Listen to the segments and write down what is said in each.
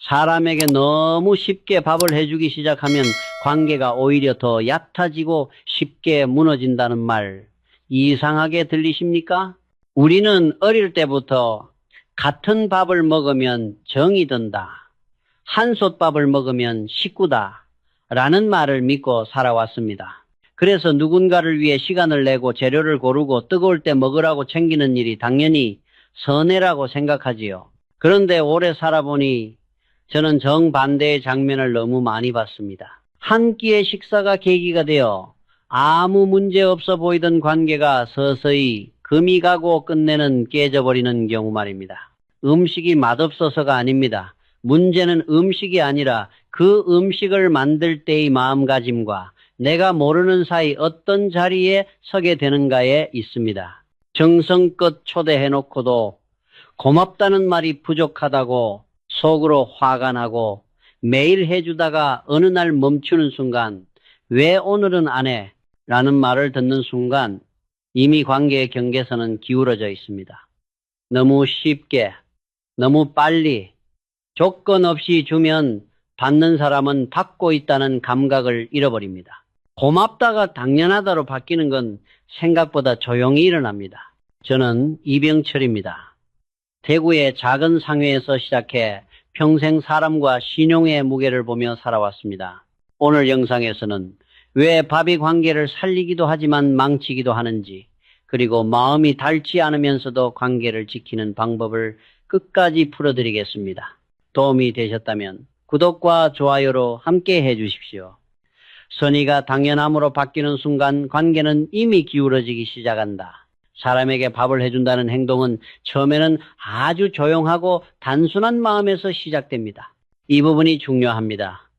사람에게 너무 쉽게 밥을 해주기 시작하면 관계가 오히려 더 얕아지고 쉽게 무너진다는 말 이상하게 들리십니까? 우리는 어릴 때부터 같은 밥을 먹으면 정이 든다, 한솥밥을 먹으면 식구다 라는 말을 믿고 살아왔습니다. 그래서 누군가를 위해 시간을 내고 재료를 고르고 뜨거울 때 먹으라고 챙기는 일이 당연히 선혜라고 생각하지요. 그런데 오래 살아보니 저는 정반대의 장면을 너무 많이 봤습니다. 한 끼의 식사가 계기가 되어 아무 문제 없어 보이던 관계가 서서히 금이 가고 끝내는 깨져버리는 경우 말입니다. 음식이 맛없어서가 아닙니다. 문제는 음식이 아니라 그 음식을 만들 때의 마음가짐과 내가 모르는 사이 어떤 자리에 서게 되는가에 있습니다. 정성껏 초대해놓고도 고맙다는 말이 부족하다고 속으로 화가 나고 매일 해주다가 어느 날 멈추는 순간 왜 오늘은 안 해? 라는 말을 듣는 순간 이미 관계의 경계선은 기울어져 있습니다. 너무 쉽게, 너무 빨리, 조건 없이 주면 받는 사람은 받고 있다는 감각을 잃어버립니다. 고맙다가 당연하다로 바뀌는 건 생각보다 조용히 일어납니다. 저는 이병철입니다. 대구의 작은 상회에서 시작해 평생 사람과 신용의 무게를 보며 살아왔습니다. 오늘 영상에서는 왜 밥이 관계를 살리기도 하지만 망치기도 하는지, 그리고 마음이 닳지 않으면서도 관계를 지키는 방법을 끝까지 풀어드리겠습니다. 도움이 되셨다면 구독과 좋아요로 함께 해주십시오. 선의가 당연함으로 바뀌는 순간 관계는 이미 기울어지기 시작한다. 사람에게 밥을 해준다는 행동은 처음에는 아주 조용하고 단순한 마음에서 시작됩니다. 이 부분이 중요합니다.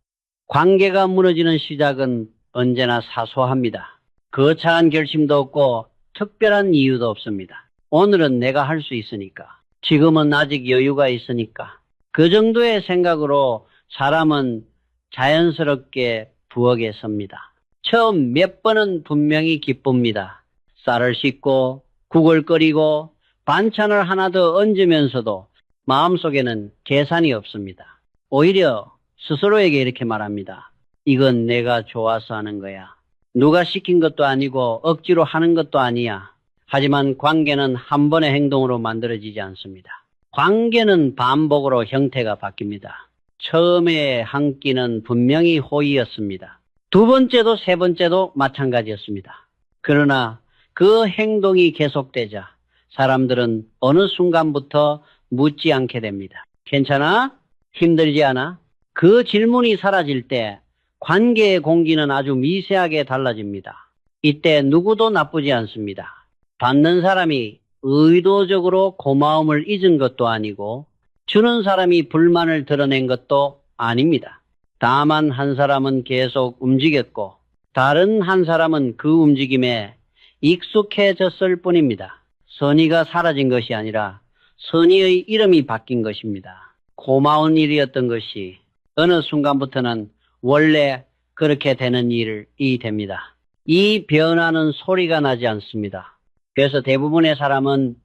관계가 무너지는 시작은 언제나 사소합니다. 거창한 결심도 없고 특별한 이유도 없습니다. 오늘은 내가 할 수 있으니까, 지금은 아직 여유가 있으니까, 그 정도의 생각으로 사람은 자연스럽게 부엌에 섭니다. 처음 몇 번은 분명히 기쁩니다. 쌀을 씻고 국을 끓이고 반찬을 하나 더 얹으면서도 마음속에는 계산이 없습니다. 오히려 스스로에게 이렇게 말합니다. 이건 내가 좋아서 하는 거야. 누가 시킨 것도 아니고 억지로 하는 것도 아니야. 하지만 관계는 한 번의 행동으로 만들어지지 않습니다. 관계는 반복으로 형태가 바뀝니다. 처음에 한 끼는 분명히 호의였습니다. 두 번째도 세 번째도 마찬가지였습니다. 그러나 그 행동이 계속되자 사람들은 어느 순간부터 묻지 않게 됩니다. 괜찮아? 힘들지 않아? 그 질문이 사라질 때 관계의 공기는 아주 미세하게 달라집니다. 이때 누구도 나쁘지 않습니다. 받는 사람이 의도적으로 고마움을 잊은 것도 아니고 주는 사람이 불만을 드러낸 것도 아닙니다. 다만 한 사람은 계속 움직였고 다른 한 사람은 그 움직임에 익숙해졌을 뿐입니다. 선의가 사라진 것이 아니라 선의의 이름이 바뀐 것입니다. 고마운 일이었던 것이 어느 순간부터는 원래 그렇게 되는 일이 됩니다. 이 변화는 소리가 나지 않습니다. 그래서 대부분의 사람은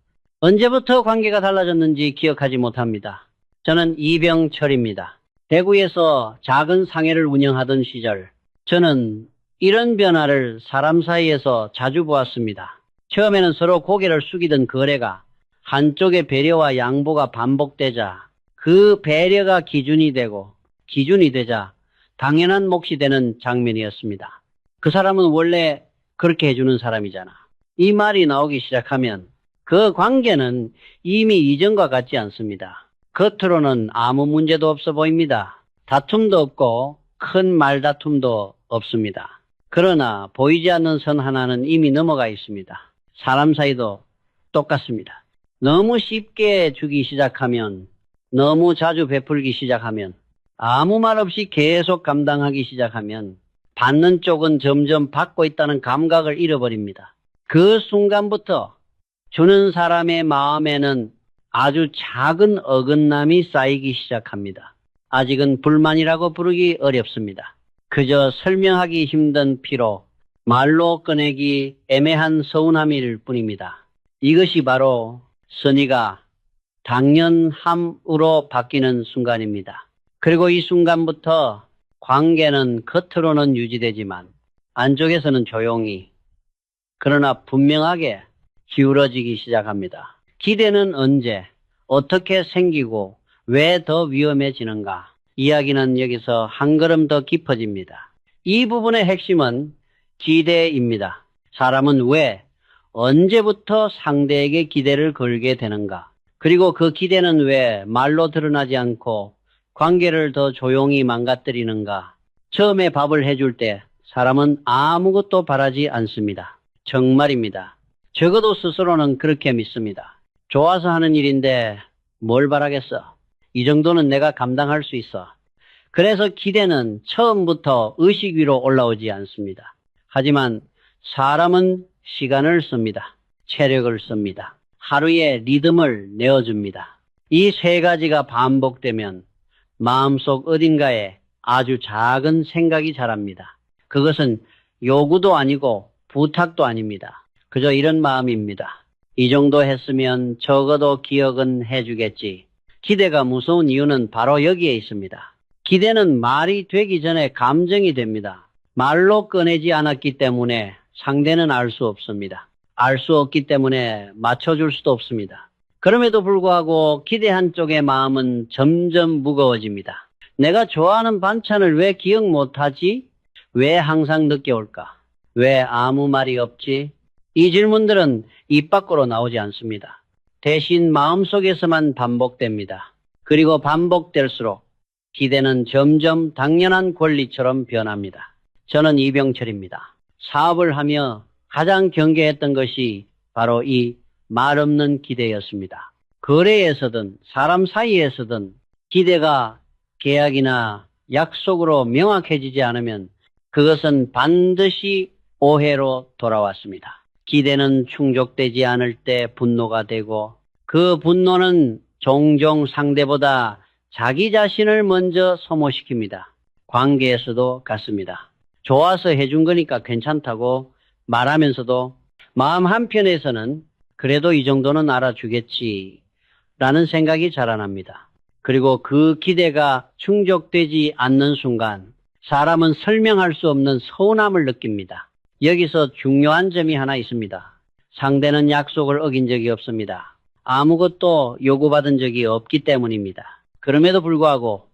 언제부터 관계가 달라졌는지 기억하지 못합니다. 저는 이병철입니다. 대구에서 작은 상회를 운영하던 시절 저는 이런 변화를 사람 사이에서 자주 보았습니다. 처음에는 서로 고개를 숙이던 거래가 한쪽의 배려와 양보가 반복되자 그 배려가 기준이 되고 기준이 되자 당연한 몫이 되는 장면이었습니다. 그 사람은 원래 그렇게 해주는 사람이잖아. 이 말이 나오기 시작하면 그 관계는 이미 이전과 같지 않습니다. 겉으로는 아무 문제도 없어 보입니다. 다툼도 없고 큰 말다툼도 없습니다. 그러나 보이지 않는 선 하나는 이미 넘어가 있습니다. 사람 사이도 똑같습니다. 너무 쉽게 주기 시작하면, 너무 자주 베풀기 시작하면, 아무 말 없이 계속 감당하기 시작하면 받는 쪽은 점점 받고 있다는 감각을 잃어버립니다. 그 순간부터 주는 사람의 마음에는 아주 작은 어긋남이 쌓이기 시작합니다. 아직은 불만이라고 부르기 어렵습니다. 그저 설명하기 힘든 피로, 말로 꺼내기 애매한 서운함일 뿐입니다. 이것이 바로 선의가 당연함으로 바뀌는 순간입니다. 그리고 이 순간부터 관계는 겉으로는 유지되지만 안쪽에서는 조용히 그러나 분명하게 기울어지기 시작합니다. 기대는 언제, 어떻게 생기고 왜 더 위험해지는가? 이야기는 여기서 한 걸음 더 깊어집니다. 이 부분의 핵심은 기대입니다. 사람은 왜, 언제부터 상대에게 기대를 걸게 되는가? 그리고 그 기대는 왜 말로 드러나지 않고 관계를 더 조용히 망가뜨리는가? 처음에 밥을 해줄 때 사람은 아무것도 바라지 않습니다. 정말입니다. 적어도 스스로는 그렇게 믿습니다. 좋아서 하는 일인데 뭘 바라겠어? 이 정도는 내가 감당할 수 있어. 그래서 기대는 처음부터 의식 위로 올라오지 않습니다. 하지만 사람은 시간을 씁니다. 체력을 씁니다. 하루의 리듬을 내어줍니다. 이 세 가지가 반복되면 마음속 어딘가에 아주 작은 생각이 자랍니다. 그것은 요구도 아니고 부탁도 아닙니다. 그저 이런 마음입니다. 이 정도 했으면 적어도 기억은 해주겠지. 기대가 무서운 이유는 바로 여기에 있습니다. 기대는 말이 되기 전에 감정이 됩니다. 말로 꺼내지 않았기 때문에 상대는 알 수 없습니다. 알 수 없기 때문에 맞춰줄 수도 없습니다. 그럼에도 불구하고 기대한 쪽의 마음은 점점 무거워집니다. 내가 좋아하는 반찬을 왜 기억 못하지? 왜 항상 늦게 올까? 왜 아무 말이 없지? 이 질문들은 입 밖으로 나오지 않습니다. 대신 마음속에서만 반복됩니다. 그리고 반복될수록 기대는 점점 당연한 권리처럼 변합니다. 저는 이병철입니다. 사업을 하며 가장 경계했던 것이 바로 이 말 없는 기대였습니다. 거래에서든 사람 사이에서든 기대가 계약이나 약속으로 명확해지지 않으면 그것은 반드시 오해로 돌아왔습니다. 기대는 충족되지 않을 때 분노가 되고 그 분노는 종종 상대보다 자기 자신을 먼저 소모시킵니다. 관계에서도 같습니다. 좋아서 해준 거니까 괜찮다고 말하면서도 마음 한편에서는 그래도 이 정도는 알아주겠지 라는 생각이 자라납니다. 그리고 그 기대가 충족되지 않는 순간 사람은 설명할 수 없는 서운함을 느낍니다. 여기서 중요한 점이 하나 있습니다. 상대는 약속을 어긴 적이 없습니다. 아무것도 요구받은 적이 없기 때문입니다. 그럼에도 불구하고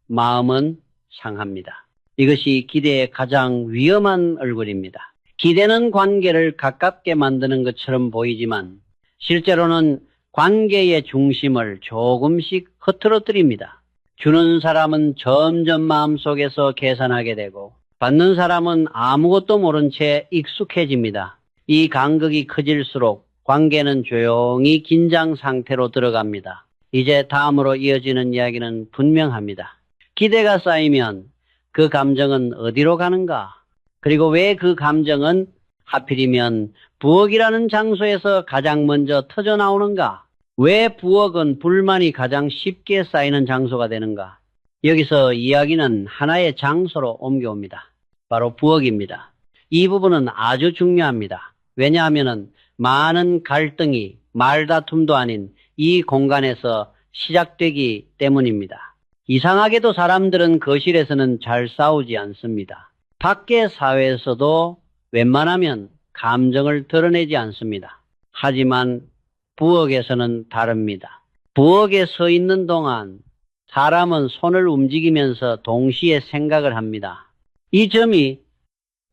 마음은 상합니다. 이것이 기대의 가장 위험한 얼굴입니다. 기대는 관계를 가깝게 만드는 것처럼 보이지만 실제로는 관계의 중심을 조금씩 흐트러뜨립니다. 주는 사람은 점점 마음속에서 계산하게 되고 받는 사람은 아무것도 모른 채 익숙해집니다. 이 간극이 커질수록 관계는 조용히 긴장 상태로 들어갑니다. 이제 다음으로 이어지는 이야기는 분명합니다. 기대가 쌓이면 그 감정은 어디로 가는가? 그리고 왜 그 감정은 하필이면 부엌이라는 장소에서 가장 먼저 터져나오는가? 왜 부엌은 불만이 가장 쉽게 쌓이는 장소가 되는가? 여기서 이야기는 하나의 장소로 옮겨옵니다. 바로 부엌입니다. 이 부분은 아주 중요합니다. 왜냐하면 많은 갈등이 말다툼도 아닌 이 공간에서 시작되기 때문입니다. 이상하게도 사람들은 거실에서는 잘 싸우지 않습니다. 밖의 사회에서도 웬만하면 감정을 드러내지 않습니다. 하지만 부엌에서는 다릅니다. 부엌에 서 있는 동안 사람은 손을 움직이면서 동시에 생각을 합니다. 이 점이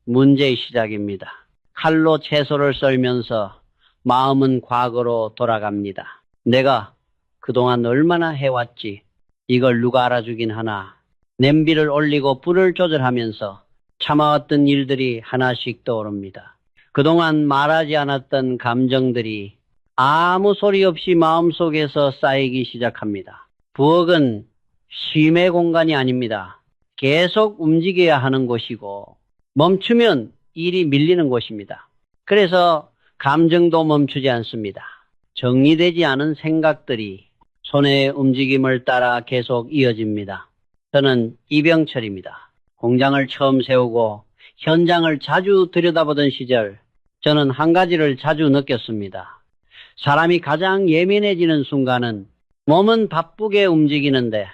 문제의 시작입니다. 칼로 채소를 썰면서 마음은 과거로 돌아갑니다. 내가 그동안 얼마나 해왔지? 이걸 누가 알아주긴 하나? 냄비를 올리고 불을 조절하면서 참아왔던 일들이 하나씩 떠오릅니다. 그동안 말하지 않았던 감정들이 아무 소리 없이 마음속에서 쌓이기 시작합니다. 부엌은 쉼의 공간이 아닙니다. 계속 움직여야 하는 곳이고 멈추면 일이 밀리는 곳입니다. 그래서 감정도 멈추지 않습니다. 정리되지 않은 생각들이 손의 움직임을 따라 계속 이어집니다. 저는 이병철입니다. 공장을 처음 세우고 현장을 자주 들여다보던 시절 저는 한 가지를 자주 느꼈습니다. 사람이 가장 예민해지는 순간은 몸은 바쁘게 움직이는데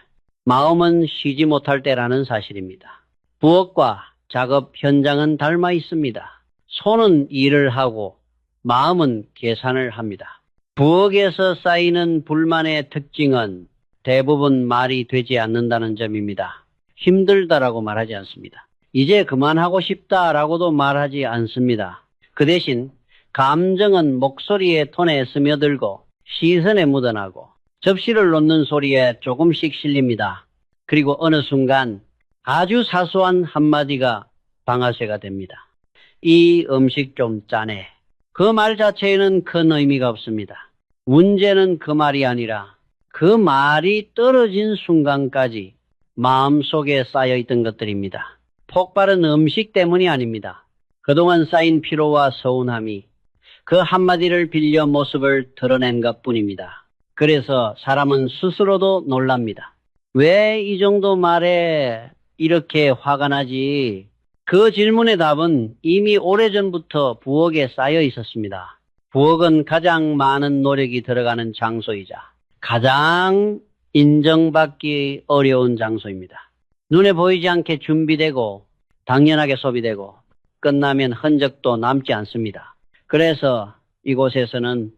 마음은 쉬지 못할 때라는 사실입니다. 부엌과 작업 현장은 닮아 있습니다. 손은 일을 하고 마음은 계산을 합니다. 부엌에서 쌓이는 불만의 특징은 대부분 말이 되지 않는다는 점입니다. 힘들다라고 말하지 않습니다. 이제 그만하고 싶다라고도 말하지 않습니다. 그 대신 감정은 목소리의 톤에 스며들고 시선에 묻어나고 접시를 놓는 소리에 조금씩 실립니다. 그리고 어느 순간 아주 사소한 한마디가 방아쇠가 됩니다. 이 음식 좀 짜네. 그 말 자체에는 큰 의미가 없습니다. 문제는 그 말이 아니라 그 말이 떨어진 순간까지 마음속에 쌓여있던 것들입니다. 폭발은 음식 때문이 아닙니다. 그동안 쌓인 피로와 서운함이 그 한마디를 빌려 모습을 드러낸 것뿐입니다. 그래서 사람은 스스로도 놀랍니다. 왜 이 정도 말에 이렇게 화가 나지? 그 질문의 답은 이미 오래전부터 부엌에 쌓여 있었습니다. 부엌은 가장 많은 노력이 들어가는 장소이자 가장 인정받기 어려운 장소입니다. 눈에 보이지 않게 준비되고 당연하게 소비되고 끝나면 흔적도 남지 않습니다. 그래서 이곳에서는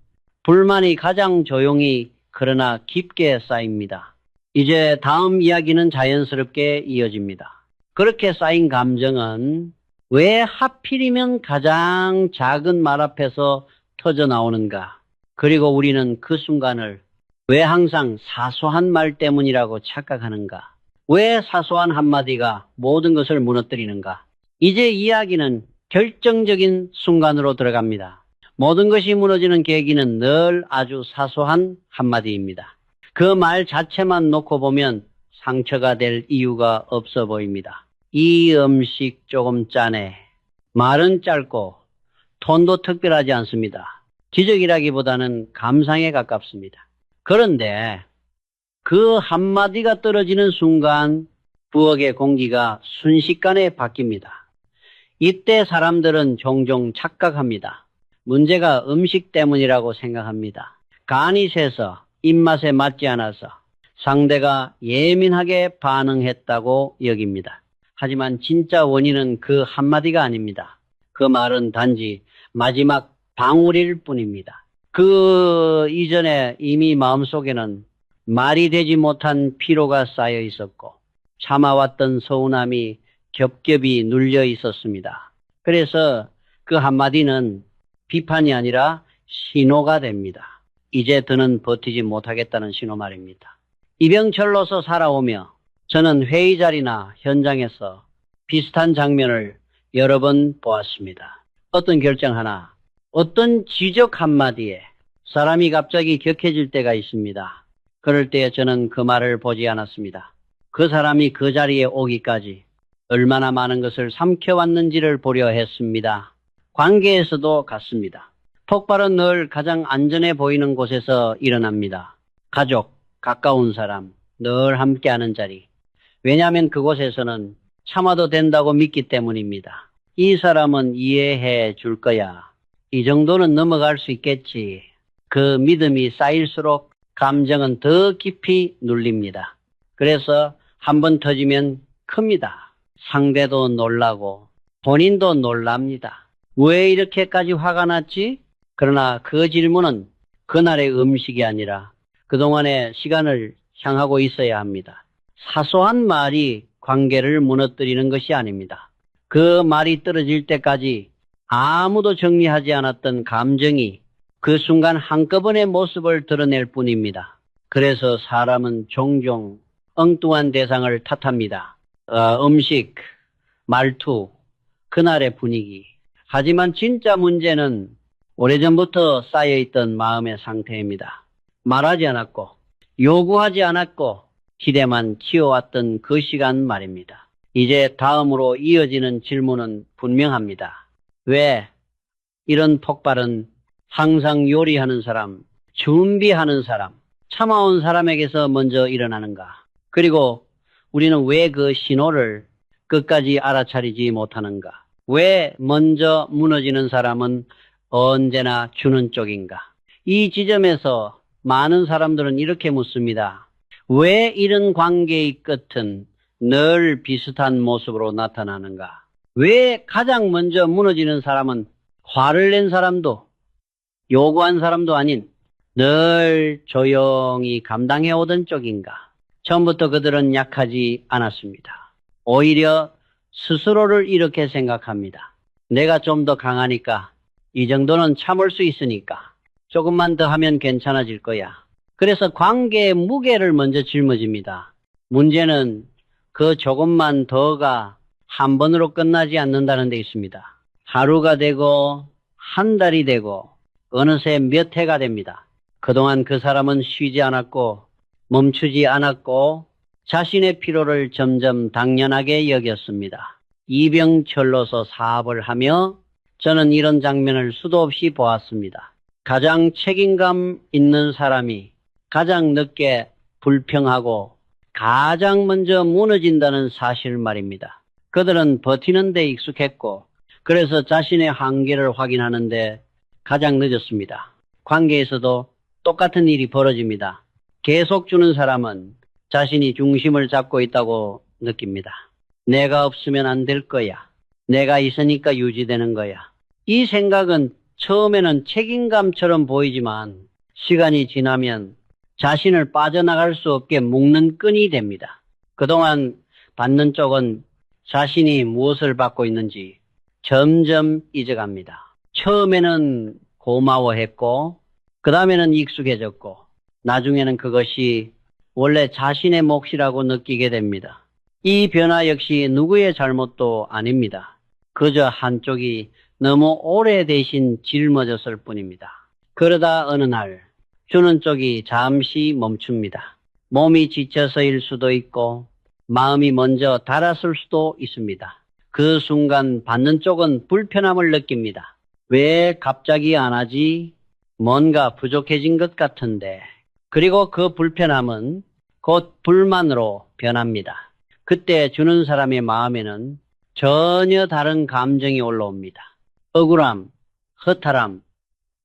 불만이 가장 조용히 그러나 깊게 쌓입니다. 이제 다음 이야기는 자연스럽게 이어집니다. 그렇게 쌓인 감정은 왜 하필이면 가장 작은 말 앞에서 터져 나오는가? 그리고 우리는 그 순간을 왜 항상 사소한 말 때문이라고 착각하는가? 왜 사소한 한마디가 모든 것을 무너뜨리는가? 이제 이야기는 결정적인 순간으로 들어갑니다. 모든 것이 무너지는 계기는 늘 아주 사소한 한마디입니다. 그 말 자체만 놓고 보면 상처가 될 이유가 없어 보입니다. 이 음식 조금 짜네. 말은 짧고 톤도 특별하지 않습니다. 지적이라기보다는 감상에 가깝습니다. 그런데 그 한마디가 떨어지는 순간 부엌의 공기가 순식간에 바뀝니다. 이때 사람들은 종종 착각합니다. 문제가 음식 때문이라고 생각합니다. 간이 세서 입맛에 맞지 않아서 상대가 예민하게 반응했다고 여깁니다. 하지만 진짜 원인은 그 한마디가 아닙니다. 그 말은 단지 마지막 방울일 뿐입니다. 그 이전에 이미 마음속에는 말이 되지 못한 피로가 쌓여 있었고 참아왔던 서운함이 겹겹이 눌려 있었습니다. 그래서 그 한마디는 비판이 아니라 신호가 됩니다. 이제 더는 버티지 못하겠다는 신호 말입니다. 이병철로서 살아오며 저는 회의 자리나 현장에서 비슷한 장면을 여러 번 보았습니다. 어떤 결정 하나, 어떤 지적 한마디에 사람이 갑자기 격해질 때가 있습니다. 그럴 때 저는 그 말을 보지 않았습니다. 그 사람이 그 자리에 오기까지 얼마나 많은 것을 삼켜왔는지를 보려 했습니다. 관계에서도 같습니다. 폭발은 늘 가장 안전해 보이는 곳에서 일어납니다. 가족, 가까운 사람, 늘 함께하는 자리. 왜냐하면 그곳에서는 참아도 된다고 믿기 때문입니다. 이 사람은 이해해 줄 거야. 이 정도는 넘어갈 수 있겠지. 그 믿음이 쌓일수록 감정은 더 깊이 눌립니다. 그래서 한번 터지면 큽니다. 상대도 놀라고 본인도 놀랍니다. 왜 이렇게까지 화가 났지? 그러나 그 질문은 그날의 음식이 아니라 그동안의 시간을 향하고 있어야 합니다. 사소한 말이 관계를 무너뜨리는 것이 아닙니다. 그 말이 떨어질 때까지 아무도 정리하지 않았던 감정이 그 순간 한꺼번에 모습을 드러낼 뿐입니다. 그래서 사람은 종종 엉뚱한 대상을 탓합니다. 음식, 말투, 그날의 분위기. 하지만 진짜 문제는 오래전부터 쌓여있던 마음의 상태입니다. 말하지 않았고 요구하지 않았고 기대만 키워왔던 그 시간 말입니다. 이제 다음으로 이어지는 질문은 분명합니다. 왜 이런 폭발은 항상 요리하는 사람, 준비하는 사람, 참아온 사람에게서 먼저 일어나는가? 그리고 우리는 왜 그 신호를 끝까지 알아차리지 못하는가? 왜 먼저 무너지는 사람은 언제나 주는 쪽인가? 이 지점에서 많은 사람들은 이렇게 묻습니다. 왜 이런 관계의 끝은 늘 비슷한 모습으로 나타나는가? 왜 가장 먼저 무너지는 사람은 화를 낸 사람도 요구한 사람도 아닌 늘 조용히 감당해 오던 쪽인가? 처음부터 그들은 약하지 않았습니다. 오히려 스스로를 이렇게 생각합니다. 내가 좀 더 강하니까, 이 정도는 참을 수 있으니까, 조금만 더 하면 괜찮아질 거야. 그래서 관계의 무게를 먼저 짊어집니다. 문제는 그 조금만 더가 한 번으로 끝나지 않는다는 데 있습니다. 하루가 되고 한 달이 되고 어느새 몇 해가 됩니다. 그동안 그 사람은 쉬지 않았고 멈추지 않았고 자신의 필요를 점점 당연하게 여겼습니다. 이병철로서 사업을 하며 저는 이런 장면을 수도 없이 보았습니다. 가장 책임감 있는 사람이 가장 늦게 불평하고 가장 먼저 무너진다는 사실 말입니다. 그들은 버티는 데 익숙했고 그래서 자신의 한계를 확인하는데 가장 늦었습니다. 관계에서도 똑같은 일이 벌어집니다. 계속 주는 사람은 자신이 중심을 잡고 있다고 느낍니다. 내가 없으면 안 될 거야. 내가 있으니까 유지되는 거야. 이 생각은 처음에는 책임감처럼 보이지만 시간이 지나면 자신을 빠져나갈 수 없게 묶는 끈이 됩니다. 그동안 받는 쪽은 자신이 무엇을 받고 있는지 점점 잊어갑니다. 처음에는 고마워했고 그 다음에는 익숙해졌고 나중에는 그것이 원래 자신의 몫이라고 느끼게 됩니다. 이 변화 역시 누구의 잘못도 아닙니다. 그저 한쪽이 너무 오래 대신 짊어졌을 뿐입니다. 그러다 어느 날 주는 쪽이 잠시 멈춥니다. 몸이 지쳐서일 수도 있고 마음이 먼저 닳았을 수도 있습니다. 그 순간 받는 쪽은 불편함을 느낍니다. 왜 갑자기 안 하지? 뭔가 부족해진 것 같은데. 그리고 그 불편함은 곧 불만으로 변합니다. 그때 주는 사람의 마음에는 전혀 다른 감정이 올라옵니다. 억울함, 허탈함,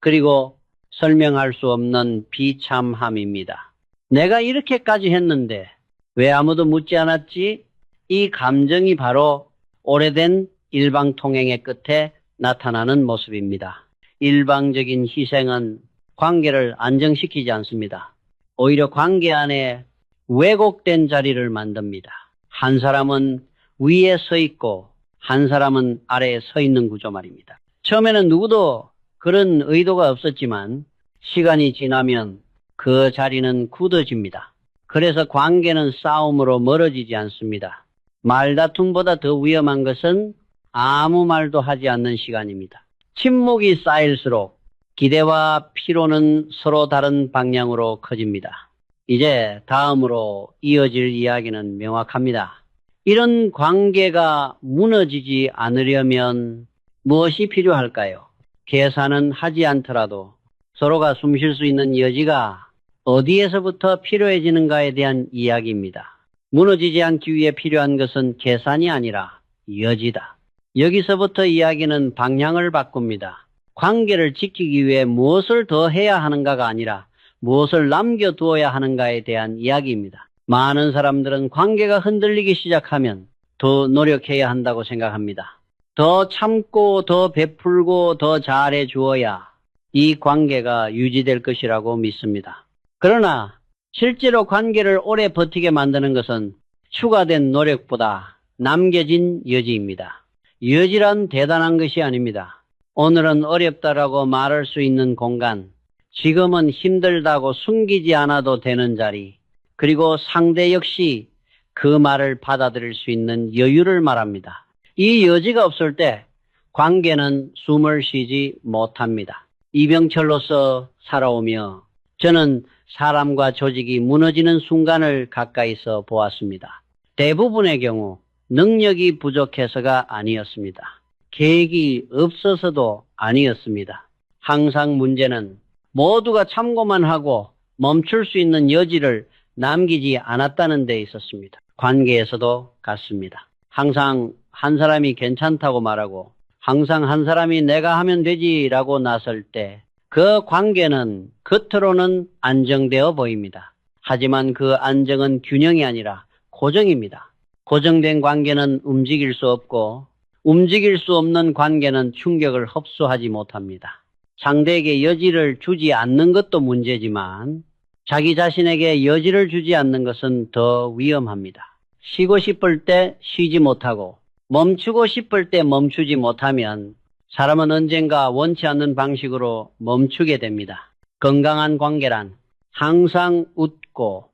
그리고 설명할 수 없는 비참함입니다. 내가 이렇게까지 했는데 왜 아무도 묻지 않았지? 이 감정이 바로 오래된 일방통행의 끝에 나타나는 모습입니다. 일방적인 희생은 관계를 안정시키지 않습니다. 오히려 관계 안에 왜곡된 자리를 만듭니다. 한 사람은 위에 서 있고 한 사람은 아래에 서 있는 구조 말입니다. 처음에는 누구도 그런 의도가 없었지만 시간이 지나면 그 자리는 굳어집니다. 그래서 관계는 싸움으로 멀어지지 않습니다. 말다툼보다 더 위험한 것은 아무 말도 하지 않는 시간입니다. 침묵이 쌓일수록 기대와 피로는 서로 다른 방향으로 커집니다. 이제 다음으로 이어질 이야기는 명확합니다. 이런 관계가 무너지지 않으려면 무엇이 필요할까요? 계산은 하지 않더라도 서로가 숨 쉴 수 있는 여지가 어디에서부터 필요해지는가에 대한 이야기입니다. 무너지지 않기 위해 필요한 것은 계산이 아니라 여지다. 여기서부터 이야기는 방향을 바꿉니다. 관계를 지키기 위해 무엇을 더 해야 하는가가 아니라 무엇을 남겨두어야 하는가에 대한 이야기입니다. 많은 사람들은 관계가 흔들리기 시작하면 더 노력해야 한다고 생각합니다. 더 참고 더 베풀고 더 잘해 주어야 이 관계가 유지될 것이라고 믿습니다. 그러나 실제로 관계를 오래 버티게 만드는 것은 추가된 노력보다 남겨진 여지입니다. 여지란 대단한 것이 아닙니다. 오늘은 어렵다라고 말할 수 있는 공간, 지금은 힘들다고 숨기지 않아도 되는 자리, 그리고 상대 역시 그 말을 받아들일 수 있는 여유를 말합니다. 이 여지가 없을 때 관계는 숨을 쉬지 못합니다. 이병철로서 살아오며 저는 사람과 조직이 무너지는 순간을 가까이서 보았습니다. 대부분의 경우 능력이 부족해서가 아니었습니다. 계획이 없어서도 아니었습니다. 항상 문제는 모두가 참고만 하고 멈출 수 있는 여지를 남기지 않았다는 데 있었습니다. 관계에서도 같습니다. 항상 한 사람이 괜찮다고 말하고 항상 한 사람이 내가 하면 되지라고 나설 때 그 관계는 겉으로는 안정되어 보입니다. 하지만 그 안정은 균형이 아니라 고정입니다. 고정된 관계는 움직일 수 없고 움직일 수 없는 관계는 충격을 흡수하지 못합니다. 상대에게 여지를 주지 않는 것도 문제지만 자기 자신에게 여지를 주지 않는 것은 더 위험합니다. 쉬고 싶을 때 쉬지 못하고 멈추고 싶을 때 멈추지 못하면 사람은 언젠가 원치 않는 방식으로 멈추게 됩니다. 건강한 관계란 항상 웃고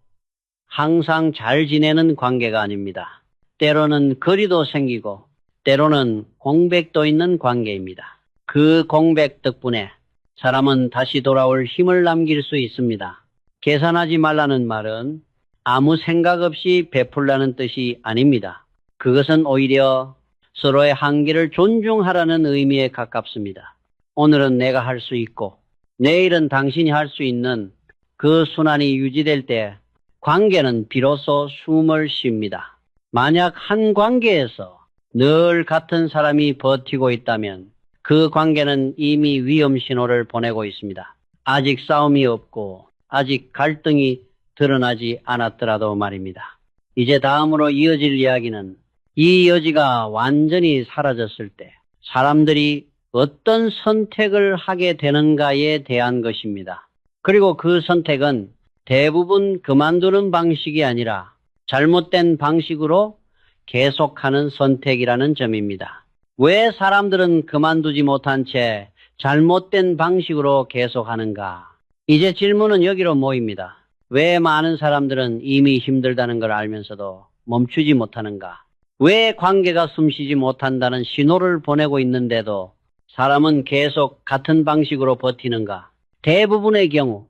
항상 잘 지내는 관계가 아닙니다. 때로는 거리도 생기고 때로는 공백도 있는 관계입니다. 그 공백 덕분에 사람은 다시 돌아올 힘을 남길 수 있습니다. 계산하지 말라는 말은 아무 생각 없이 베풀라는 뜻이 아닙니다. 그것은 오히려 서로의 한계를 존중하라는 의미에 가깝습니다. 오늘은 내가 할 수 있고 내일은 당신이 할 수 있는 그 순환이 유지될 때 관계는 비로소 숨을 쉽니다. 만약 한 관계에서 늘 같은 사람이 버티고 있다면 그 관계는 이미 위험 신호를 보내고 있습니다. 아직 싸움이 없고 아직 갈등이 드러나지 않았더라도 말입니다. 이제 다음으로 이어질 이야기는 이 여지가 완전히 사라졌을 때 사람들이 어떤 선택을 하게 되는가에 대한 것입니다. 그리고 그 선택은 대부분 그만두는 방식이 아니라 잘못된 방식으로 계속하는 선택이라는 점입니다. 왜 사람들은 그만두지 못한 채 잘못된 방식으로 계속하는가? 이제 질문은 여기로 모입니다. 왜 많은 사람들은 이미 힘들다는 걸 알면서도 멈추지 못하는가? 왜 관계가 숨쉬지 못한다는 신호를 보내고 있는데도 사람은 계속 같은 방식으로 버티는가? 대부분의 경우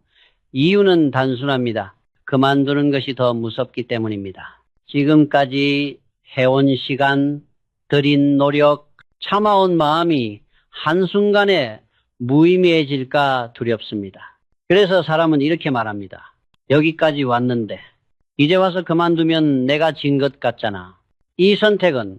이유는 단순합니다. 그만두는 것이 더 무섭기 때문입니다. 지금까지 해온 시간, 들인 노력, 참아온 마음이 한순간에 무의미해질까 두렵습니다. 그래서 사람은 이렇게 말합니다. 여기까지 왔는데 이제 와서 그만두면 내가 진 것 같잖아. 이 선택은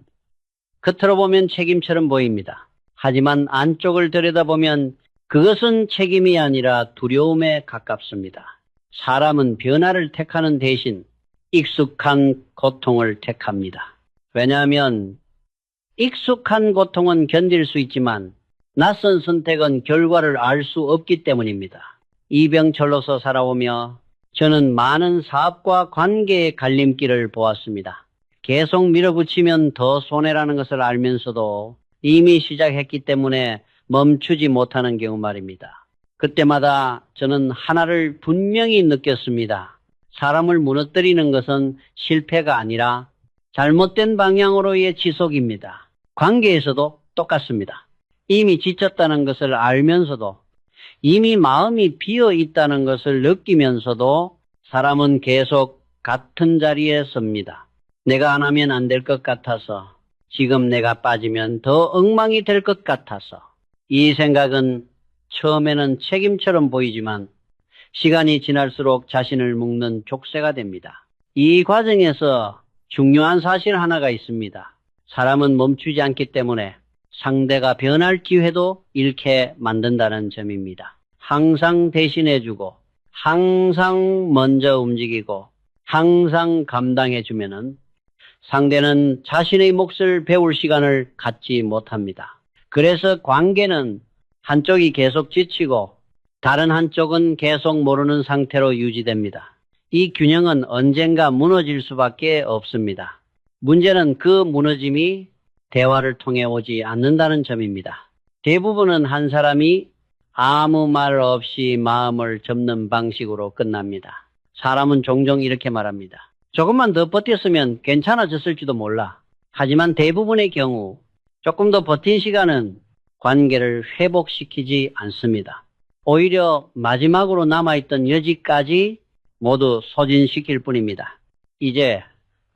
겉으로 보면 책임처럼 보입니다. 하지만 안쪽을 들여다보면 그것은 책임이 아니라 두려움에 가깝습니다. 사람은 변화를 택하는 대신 익숙한 고통을 택합니다. 왜냐하면 익숙한 고통은 견딜 수 있지만 낯선 선택은 결과를 알 수 없기 때문입니다. 이병철로서 살아오며 저는 많은 사업과 관계의 갈림길을 보았습니다. 계속 밀어붙이면 더 손해라는 것을 알면서도 이미 시작했기 때문에 멈추지 못하는 경우 말입니다. 그때마다 저는 하나를 분명히 느꼈습니다. 사람을 무너뜨리는 것은 실패가 아니라 잘못된 방향으로의 지속입니다. 관계에서도 똑같습니다. 이미 지쳤다는 것을 알면서도 이미 마음이 비어 있다는 것을 느끼면서도 사람은 계속 같은 자리에 섭니다. 내가 안 하면 안 될 것 같아서, 지금 내가 빠지면 더 엉망이 될 것 같아서. 이 생각은 처음에는 책임처럼 보이지만 시간이 지날수록 자신을 묶는 족쇄가 됩니다. 이 과정에서 중요한 사실 하나가 있습니다. 사람은 멈추지 않기 때문에 상대가 변할 기회도 잃게 만든다는 점입니다. 항상 대신해주고 항상 먼저 움직이고 항상 감당해주면은 상대는 자신의 몫을 배울 시간을 갖지 못합니다. 그래서 관계는 한쪽이 계속 지치고 다른 한쪽은 계속 모르는 상태로 유지됩니다. 이 균형은 언젠가 무너질 수밖에 없습니다. 문제는 그 무너짐이 대화를 통해 오지 않는다는 점입니다. 대부분은 한 사람이 아무 말 없이 마음을 접는 방식으로 끝납니다. 사람은 종종 이렇게 말합니다. 조금만 더 버텼으면 괜찮아졌을지도 몰라. 하지만 대부분의 경우 조금 더 버틴 시간은 관계를 회복시키지 않습니다. 오히려 마지막으로 남아있던 여지까지 모두 소진시킬 뿐입니다. 이제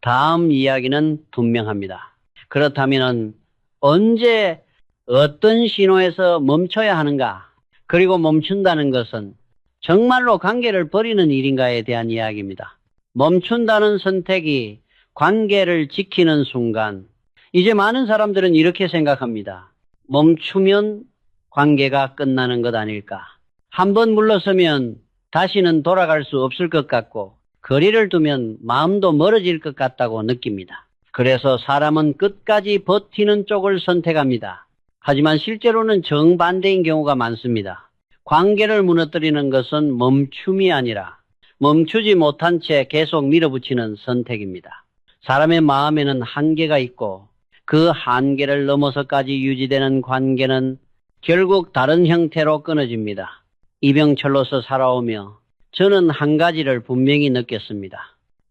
다음 이야기는 분명합니다. 그렇다면 언제 어떤 신호에서 멈춰야 하는가? 그리고 멈춘다는 것은 정말로 관계를 버리는 일인가에 대한 이야기입니다. 멈춘다는 선택이 관계를 지키는 순간 이제 많은 사람들은 이렇게 생각합니다. 멈추면 관계가 끝나는 것 아닐까? 한번 물러서면 다시는 돌아갈 수 없을 것 같고 거리를 두면 마음도 멀어질 것 같다고 느낍니다. 그래서 사람은 끝까지 버티는 쪽을 선택합니다. 하지만 실제로는 정반대인 경우가 많습니다. 관계를 무너뜨리는 것은 멈춤이 아니라 멈추지 못한 채 계속 밀어붙이는 선택입니다. 사람의 마음에는 한계가 있고 그 한계를 넘어서까지 유지되는 관계는 결국 다른 형태로 끊어집니다. 이병철로서 살아오며 저는 한 가지를 분명히 느꼈습니다.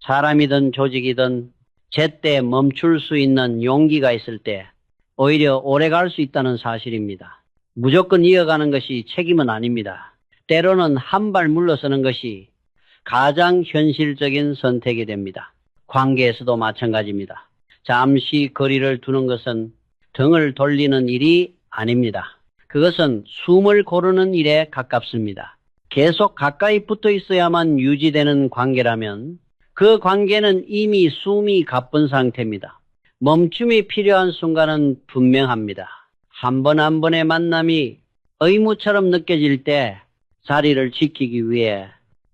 사람이든 조직이든 제때 멈출 수 있는 용기가 있을 때 오히려 오래 갈 수 있다는 사실입니다. 무조건 이어가는 것이 책임은 아닙니다. 때로는 한 발 물러서는 것이 가장 현실적인 선택이 됩니다. 관계에서도 마찬가지입니다. 잠시 거리를 두는 것은 등을 돌리는 일이 아닙니다. 그것은 숨을 고르는 일에 가깝습니다. 계속 가까이 붙어 있어야만 유지되는 관계라면 그 관계는 이미 숨이 가쁜 상태입니다. 멈춤이 필요한 순간은 분명합니다. 한 번 한 번의 만남이 의무처럼 느껴질 때 자리를 지키기 위해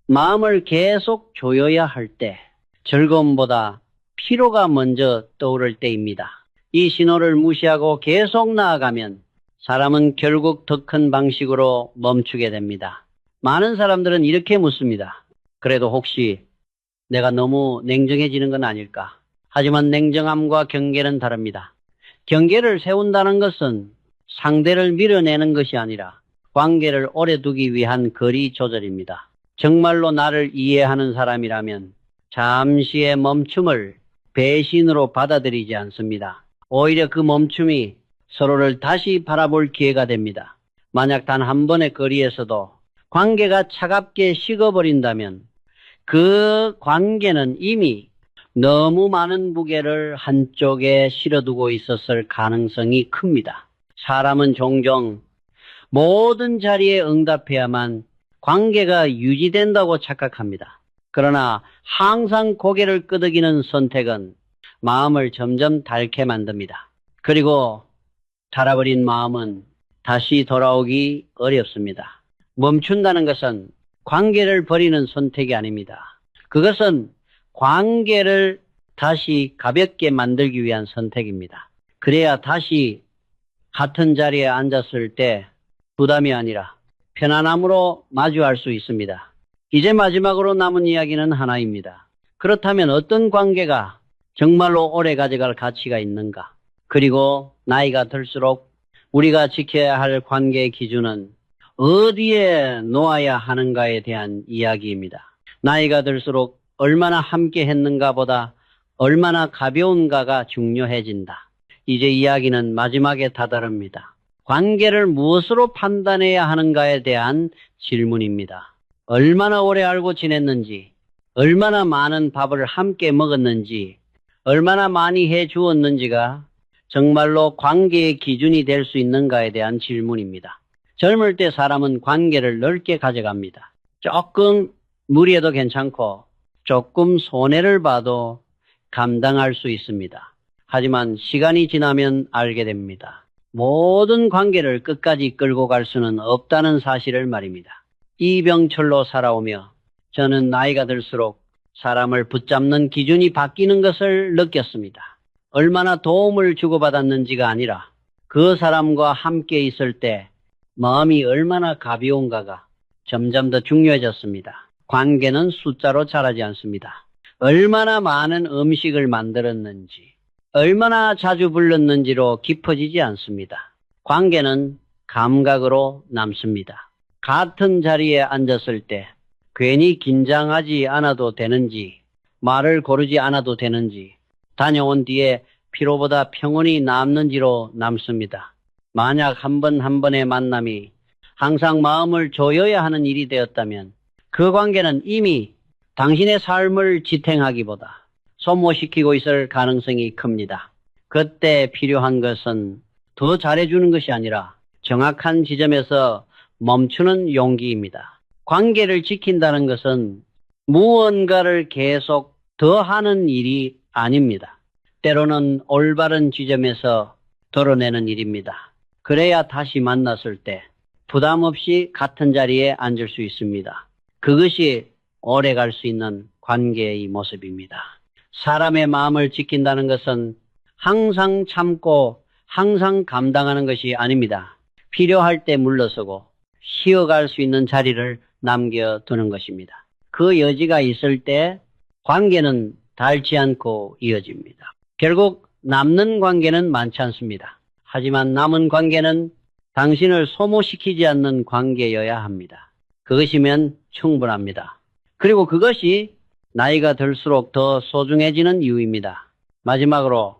마음을 계속 조여야 할 때 즐거움보다 피로가 먼저 떠오를 때입니다. 이 신호를 무시하고 계속 나아가면 사람은 결국 더 큰 방식으로 멈추게 됩니다. 많은 사람들은 이렇게 묻습니다. 그래도 혹시 내가 너무 냉정해지는 건 아닐까? 하지만 냉정함과 경계는 다릅니다. 경계를 세운다는 것은 상대를 밀어내는 것이 아니라 관계를 오래 두기 위한 거리 조절입니다. 정말로 나를 이해하는 사람이라면 잠시의 멈춤을 배신으로 받아들이지 않습니다. 오히려 그 멈춤이 서로를 다시 바라볼 기회가 됩니다. 만약 단 한 번의 거리에서도 관계가 차갑게 식어버린다면 그 관계는 이미 너무 많은 무게를 한쪽에 실어두고 있었을 가능성이 큽니다. 사람은 종종 모든 자리에 응답해야만 관계가 유지된다고 착각합니다. 그러나 항상 고개를 끄덕이는 선택은 마음을 점점 닳게 만듭니다. 그리고 닳아버린 마음은 다시 돌아오기 어렵습니다. 멈춘다는 것은 관계를 버리는 선택이 아닙니다. 그것은 관계를 다시 가볍게 만들기 위한 선택입니다. 그래야 다시 같은 자리에 앉았을 때 부담이 아니라 편안함으로 마주할 수 있습니다. 이제 마지막으로 남은 이야기는 하나입니다. 그렇다면 어떤 관계가 정말로 오래 가져갈 가치가 있는가? 그리고 나이가 들수록 우리가 지켜야 할 관계의 기준은 어디에 놓아야 하는가에 대한 이야기입니다. 나이가 들수록 얼마나 함께 했는가 보다 얼마나 가벼운가가 중요해진다. 이제 이야기는 마지막에 다다릅니다. 관계를 무엇으로 판단해야 하는가에 대한 질문입니다. 얼마나 오래 알고 지냈는지, 얼마나 많은 밥을 함께 먹었는지, 얼마나 많이 해 주었는지가 정말로 관계의 기준이 될 수 있는가에 대한 질문입니다. 젊을 때 사람은 관계를 넓게 가져갑니다. 조금 무리해도 괜찮고 조금 손해를 봐도 감당할 수 있습니다. 하지만 시간이 지나면 알게 됩니다. 모든 관계를 끝까지 끌고 갈 수는 없다는 사실을 말입니다. 이병철로 살아오며 저는 나이가 들수록 사람을 붙잡는 기준이 바뀌는 것을 느꼈습니다. 얼마나 도움을 주고받았는지가 아니라 그 사람과 함께 있을 때 마음이 얼마나 가벼운가가 점점 더 중요해졌습니다. 관계는 숫자로 자라지 않습니다. 얼마나 많은 음식을 만들었는지, 얼마나 자주 불렀는지로 깊어지지 않습니다. 관계는 감각으로 남습니다. 같은 자리에 앉았을 때 괜히 긴장하지 않아도 되는지, 말을 고르지 않아도 되는지, 다녀온 뒤에 피로보다 평온이 남는지로 남습니다. 만약 한 번 한 번의 만남이 항상 마음을 조여야 하는 일이 되었다면 그 관계는 이미 당신의 삶을 지탱하기보다 소모시키고 있을 가능성이 큽니다. 그때 필요한 것은 더 잘해주는 것이 아니라 정확한 지점에서 멈추는 용기입니다. 관계를 지킨다는 것은 무언가를 계속 더 하는 일이 아닙니다. 때로는 올바른 지점에서 덜어내는 일입니다. 그래야 다시 만났을 때 부담 없이 같은 자리에 앉을 수 있습니다. 그것이 오래 갈 수 있는 관계의 모습입니다. 사람의 마음을 지킨다는 것은 항상 참고 항상 감당하는 것이 아닙니다. 필요할 때 물러서고 쉬어갈 수 있는 자리를 남겨두는 것입니다. 그 여지가 있을 때 관계는 닳지 않고 이어집니다. 결국 남는 관계는 많지 않습니다. 하지만 남은 관계는 당신을 소모시키지 않는 관계여야 합니다. 그것이면 충분합니다. 그리고 그것이 나이가 들수록 더 소중해지는 이유입니다. 마지막으로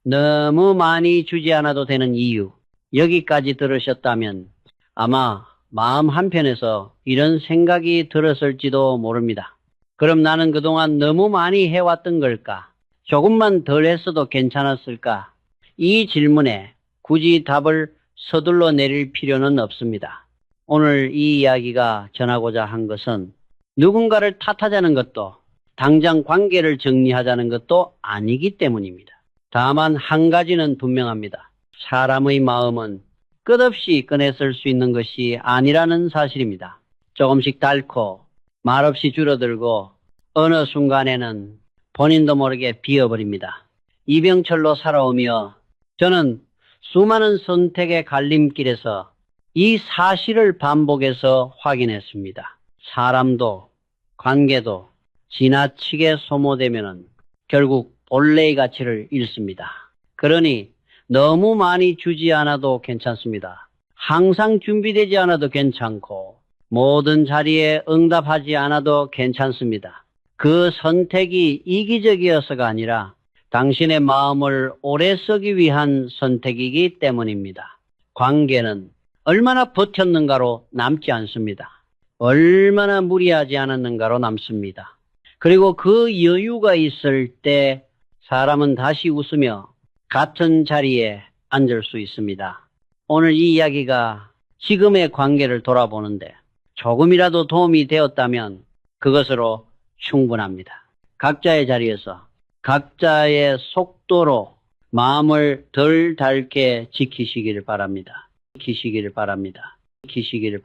너무 많이 주지 않아도 되는 이유, 여기까지 들으셨다면 아마 마음 한편에서 이런 생각이 들었을지도 모릅니다. 그럼 나는 그동안 너무 많이 해왔던 걸까? 조금만 덜 했어도 괜찮았을까? 이 질문에 굳이 답을 서둘러 내릴 필요는 없습니다. 오늘 이 이야기가 전하고자 한 것은 누군가를 탓하자는 것도 당장 관계를 정리하자는 것도 아니기 때문입니다. 다만 한 가지는 분명합니다. 사람의 마음은 끝없이 꺼냈을 수 있는 것이 아니라는 사실입니다. 조금씩 닳고 말없이 줄어들고 어느 순간에는 본인도 모르게 비어버립니다. 이병철로 살아오며 저는 수많은 선택의 갈림길에서 이 사실을 반복해서 확인했습니다. 사람도 관계도 지나치게 소모되면 결국 본래의 가치를 잃습니다. 그러니 너무 많이 주지 않아도 괜찮습니다. 항상 준비되지 않아도 괜찮고 모든 자리에 응답하지 않아도 괜찮습니다. 그 선택이 이기적이어서가 아니라 당신의 마음을 오래 쓰기 위한 선택이기 때문입니다. 관계는 얼마나 버텼는가로 남지 않습니다. 얼마나 무리하지 않았는가로 남습니다. 그리고 그 여유가 있을 때 사람은 다시 웃으며 같은 자리에 앉을 수 있습니다. 오늘 이 이야기가 지금의 관계를 돌아보는데 조금이라도 도움이 되었다면 그것으로 충분합니다. 각자의 자리에서 각자의 속도로 마음을 덜 닳게 지키시기를 바랍니다. 지키시기를 바랍니다.